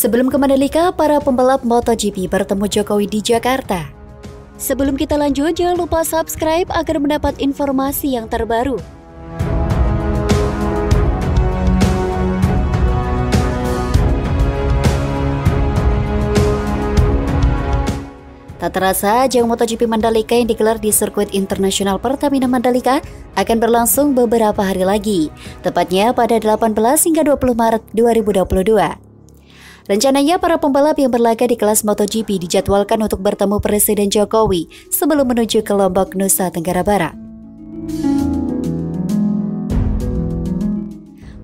Sebelum ke Mandalika, para pembalap MotoGP bertemu Jokowi di Jakarta. Sebelum kita lanjut, jangan lupa subscribe agar mendapat informasi yang terbaru. Tak terasa, ajang MotoGP Mandalika yang digelar di sirkuit internasional Pertamina Mandalika akan berlangsung beberapa hari lagi, tepatnya pada 18 hingga 20 Maret 2022. Rencananya para pembalap yang berlaga di kelas MotoGP dijadwalkan untuk bertemu Presiden Jokowi sebelum menuju ke Lombok, Nusa Tenggara Barat.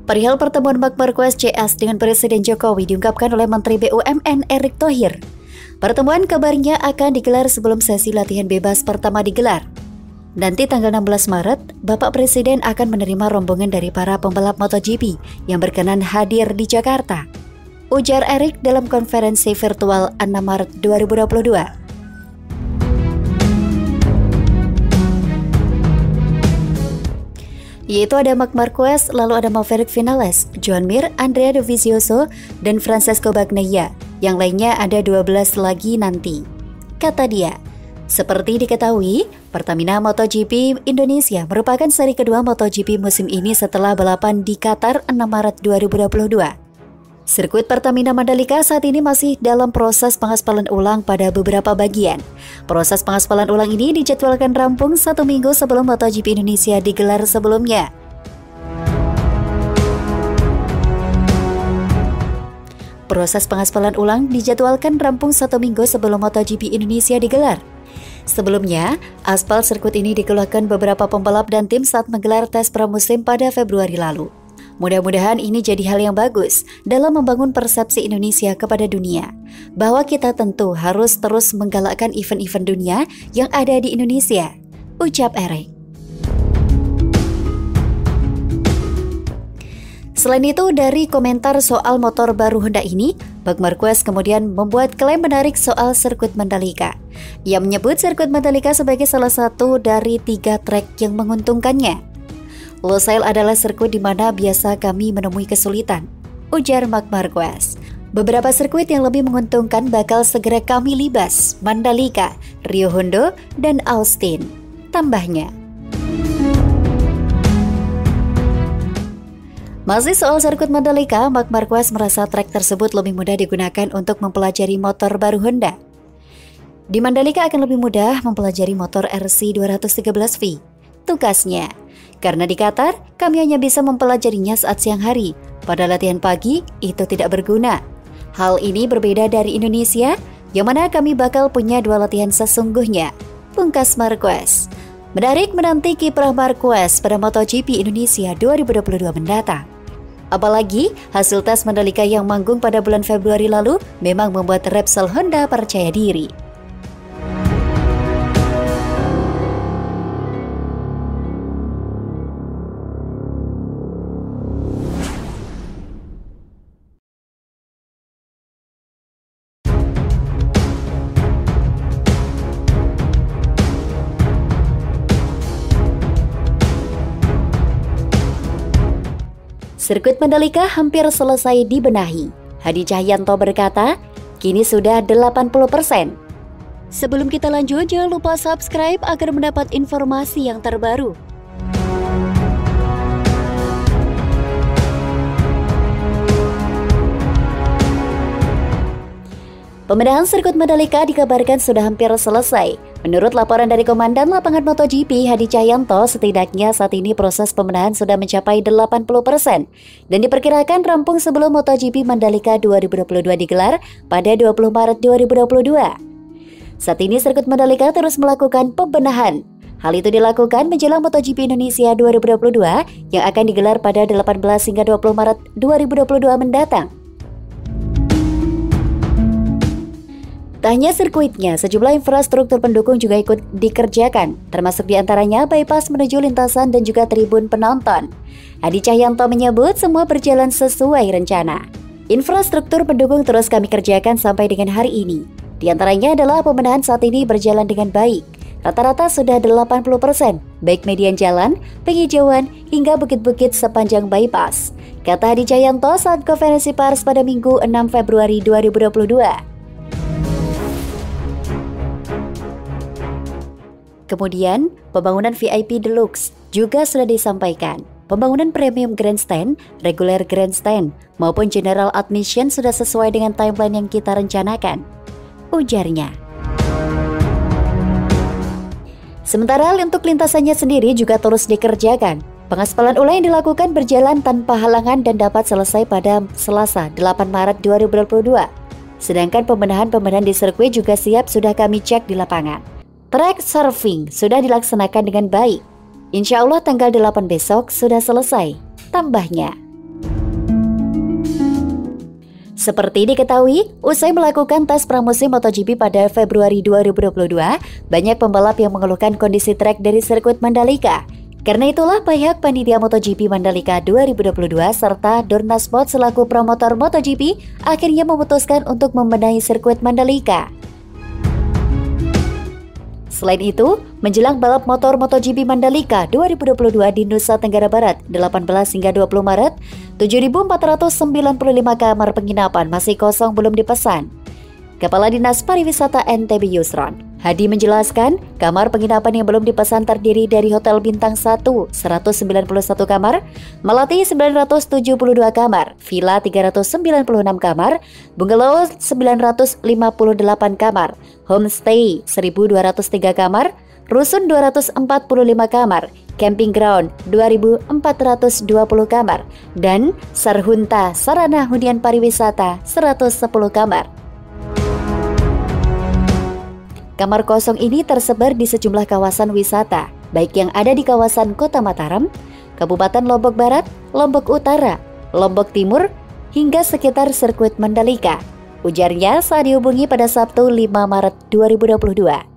Perihal pertemuan Marc Marquez CS dengan Presiden Jokowi diungkapkan oleh Menteri BUMN Erick Thohir. Pertemuan kabarnya akan digelar sebelum sesi latihan bebas pertama digelar. Nanti tanggal 16 Maret, Bapak Presiden akan menerima rombongan dari para pembalap MotoGP yang berkenan hadir di Jakarta, ujar Erick dalam konferensi virtual 6 Maret 2022. Yaitu ada Marc Marquez, lalu ada Maverick Vinales, Joan Mir, Andrea Dovizioso, dan Francesco Bagnaia. Yang lainnya ada 12 lagi nanti. Kata dia, seperti diketahui, Pertamina MotoGP Indonesia merupakan seri kedua MotoGP musim ini setelah balapan di Qatar 6 Maret 2022. Sirkuit Pertamina Mandalika saat ini masih dalam proses pengaspalan ulang pada beberapa bagian. Proses pengaspalan ulang ini dijadwalkan rampung 1 minggu sebelum MotoGP Indonesia digelar sebelumnya. Proses pengaspalan ulang dijadwalkan rampung 1 minggu sebelum MotoGP Indonesia digelar. Sebelumnya, aspal sirkuit ini dikeluarkan beberapa pembalap dan tim saat menggelar tes pramusim pada Februari lalu. Mudah-mudahan ini jadi hal yang bagus dalam membangun persepsi Indonesia kepada dunia, bahwa kita tentu harus terus menggalakkan event-event dunia yang ada di Indonesia, ucap Erick. Selain itu, dari komentar soal motor baru Honda ini, Marc Marquez kemudian membuat klaim menarik soal sirkuit Mandalika. Ia menyebut sirkuit Mandalika sebagai salah satu dari 3 trek yang menguntungkannya. Losail adalah sirkuit di mana biasa kami menemui kesulitan, ujar Marc Marquez. Beberapa sirkuit yang lebih menguntungkan bakal segera kami libas, Mandalika, Rio Hondo, dan Austin, tambahnya. Masih soal sirkuit Mandalika, Marc Marquez merasa trek tersebut lebih mudah digunakan untuk mempelajari motor baru Honda. Di Mandalika akan lebih mudah mempelajari motor RC213V, tugasnya. Karena di Qatar, kami hanya bisa mempelajarinya saat siang hari. Pada latihan pagi, itu tidak berguna. Hal ini berbeda dari Indonesia, yang mana kami bakal punya 2 latihan sesungguhnya, pungkas Marquez. Menarik menanti kiprah Marquez pada MotoGP Indonesia 2022 mendatang. Apalagi, hasil tes Mandalika yang manggung pada bulan Februari lalu memang membuat Repsol Honda percaya diri. Sirkuit Mandalika hampir selesai dibenahi. Hadi Cahyanto berkata, kini sudah 80%. Sebelum kita lanjut, jangan lupa subscribe agar mendapat informasi yang terbaru. Pembenahan sirkuit Mandalika dikabarkan sudah hampir selesai. Menurut laporan dari Komandan Lapangan MotoGP Hadi Cahyanto, setidaknya saat ini proses pembenahan sudah mencapai 80% dan diperkirakan rampung sebelum MotoGP Mandalika 2022 digelar pada 20 Maret 2022. Saat ini sirkuit Mandalika terus melakukan pembenahan. Hal itu dilakukan menjelang MotoGP Indonesia 2022 yang akan digelar pada 18 hingga 20 Maret 2022 mendatang. Tak hanya sirkuitnya, sejumlah infrastruktur pendukung juga ikut dikerjakan, termasuk diantaranya bypass menuju lintasan dan juga tribun penonton. Hadi Cahyanto menyebut semua berjalan sesuai rencana. Infrastruktur pendukung terus kami kerjakan sampai dengan hari ini. Di antaranya adalah pembenahan saat ini berjalan dengan baik. Rata-rata sudah 80%, baik median jalan, penghijauan, hingga bukit-bukit sepanjang bypass, kata Hadi Cahyanto saat konferensi pers pada Minggu 6 Februari 2022. Kemudian, pembangunan VIP Deluxe juga sudah disampaikan. Pembangunan Premium Grandstand, Regular Grandstand, maupun General Admission sudah sesuai dengan timeline yang kita rencanakan, ujarnya. Sementara untuk lintasannya sendiri juga terus dikerjakan. Pengaspalan ulang yang dilakukan berjalan tanpa halangan dan dapat selesai pada Selasa 8 Maret 2022. Sedangkan pembenahan di sirkuit juga sudah kami cek di lapangan. Track surfing sudah dilaksanakan dengan baik. Insya Allah tanggal 8 besok sudah selesai, tambahnya. Seperti diketahui, usai melakukan tes pramusim MotoGP pada Februari 2022, banyak pembalap yang mengeluhkan kondisi trek dari sirkuit Mandalika. Karena itulah pihak panitia MotoGP Mandalika 2022 serta Dorna Sport selaku promotor MotoGP akhirnya memutuskan untuk membenahi sirkuit Mandalika. Selain itu, menjelang balap motor MotoGP Mandalika 2022 di Nusa Tenggara Barat 18 hingga 20 Maret, 7.495 kamar penginapan masih kosong belum dipesan. Kepala Dinas Pariwisata NTB Yusron, Hadi menjelaskan, kamar penginapan yang belum dipesan terdiri dari Hotel Bintang 1, 191 kamar, Melati 972 kamar, Villa 396 kamar, Bungalow 958 kamar, Homestay 1203 kamar, Rusun 245 kamar, Camping Ground 2420 kamar, dan Sarhunta Sarana Hunian Pariwisata 110 kamar. Kamar kosong ini tersebar di sejumlah kawasan wisata, baik yang ada di kawasan Kota Mataram, Kabupaten Lombok Barat, Lombok Utara, Lombok Timur, hingga sekitar sirkuit Mandalika, ujarnya saat dihubungi pada Sabtu 5 Maret 2022.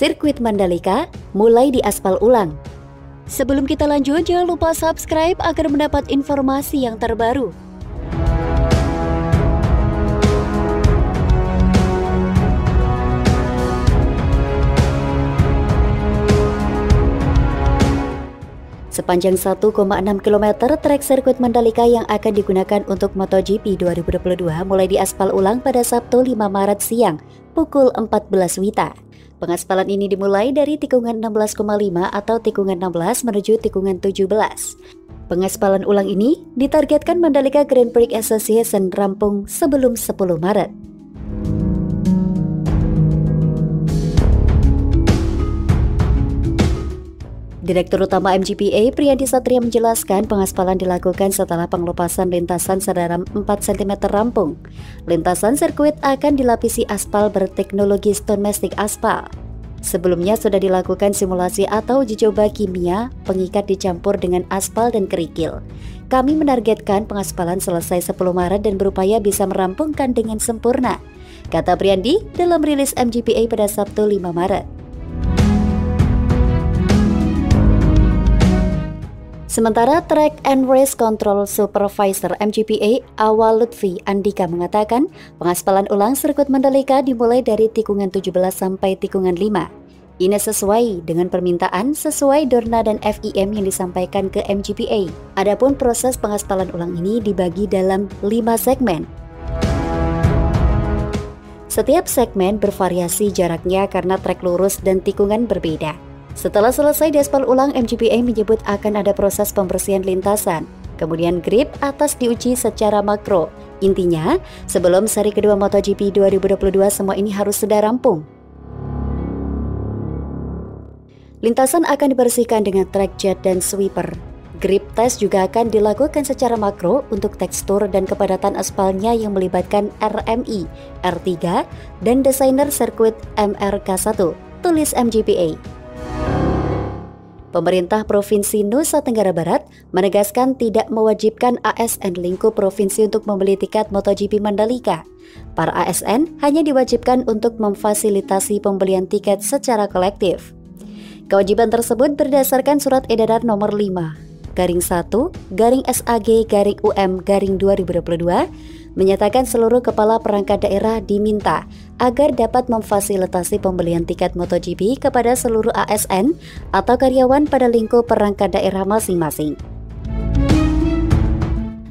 Sirkuit Mandalika mulai diaspal ulang. Sebelum kita lanjut, jangan lupa subscribe agar mendapat informasi yang terbaru. Sepanjang 1,6 km trek sirkuit Mandalika yang akan digunakan untuk MotoGP 2022 mulai diaspal ulang pada Sabtu 5 Maret siang pukul 14 WITA. Pengaspalan ini dimulai dari tikungan 16,5 atau tikungan 16 menuju tikungan 17. Pengaspalan ulang ini ditargetkan Mandalika Grand Prix Association rampung sebelum 10 Maret. Direktur Utama MGPA Priyanti Satria menjelaskan pengaspalan dilakukan setelah pengelupasan lintasan sedalam 4 cm rampung. Lintasan sirkuit akan dilapisi aspal berteknologi stone mastic aspal. Sebelumnya sudah dilakukan simulasi atau uji coba kimia pengikat dicampur dengan aspal dan kerikil. Kami menargetkan pengaspalan selesai 10 Maret dan berupaya bisa merampungkan dengan sempurna, kata Priyanti dalam rilis MGPA pada Sabtu 5 Maret. Sementara Track and Race Control Supervisor MGPA Awal Lutfi Andika mengatakan pengaspalan ulang sirkuit Mandalika dimulai dari tikungan 17 sampai tikungan 5. Ini sesuai dengan permintaan sesuai Dorna dan FIM yang disampaikan ke MGPA. Adapun proses pengaspalan ulang ini dibagi dalam 5 segmen. Setiap segmen bervariasi jaraknya karena trek lurus dan tikungan berbeda. Setelah selesai diaspal ulang, MGPA menyebut akan ada proses pembersihan lintasan. Kemudian grip atas diuji secara makro. Intinya, sebelum seri kedua MotoGP 2022 semua ini harus sudah rampung. Lintasan akan dibersihkan dengan track jet dan sweeper. Grip test juga akan dilakukan secara makro untuk tekstur dan kepadatan aspalnya yang melibatkan RMI, R3, dan desainer sirkuit MRK1, tulis MGPA. Pemerintah Provinsi Nusa Tenggara Barat menegaskan tidak mewajibkan ASN lingkup provinsi untuk membeli tiket MotoGP Mandalika. Para ASN hanya diwajibkan untuk memfasilitasi pembelian tiket secara kolektif. Kewajiban tersebut berdasarkan Surat Edaran Nomor 5/1/SAG/UM/2022 menyatakan seluruh kepala perangkat daerah diminta agar dapat memfasilitasi pembelian tiket MotoGP kepada seluruh ASN atau karyawan pada lingkup perangkat daerah masing-masing.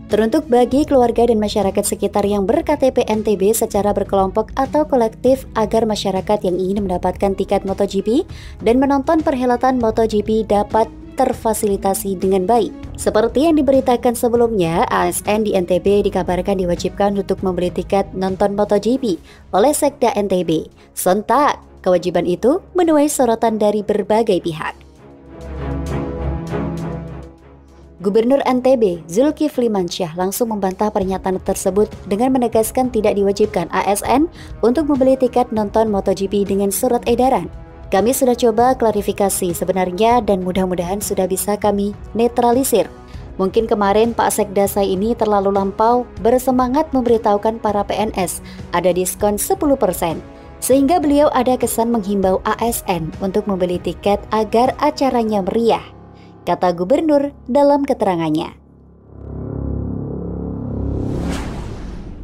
Teruntuk bagi keluarga dan masyarakat sekitar yang berKTP NTB secara berkelompok atau kolektif agar masyarakat yang ingin mendapatkan tiket MotoGP dan menonton perhelatan MotoGP dapat terfasilitasi dengan baik. Seperti yang diberitakan sebelumnya, ASN di NTB dikabarkan diwajibkan untuk membeli tiket nonton MotoGP oleh Sekda NTB. Sontak, kewajiban itu menuai sorotan dari berbagai pihak. Gubernur NTB Zulkifli Mansyah langsung membantah pernyataan tersebut dengan menegaskan tidak diwajibkan ASN untuk membeli tiket nonton MotoGP dengan surat edaran. Kami sudah coba klarifikasi sebenarnya dan mudah-mudahan sudah bisa kami netralisir. Mungkin kemarin Pak Sekda saya ini terlalu lampau bersemangat memberitahukan para PNS ada diskon 10%, sehingga beliau ada kesan menghimbau ASN untuk membeli tiket agar acaranya meriah, kata Gubernur dalam keterangannya.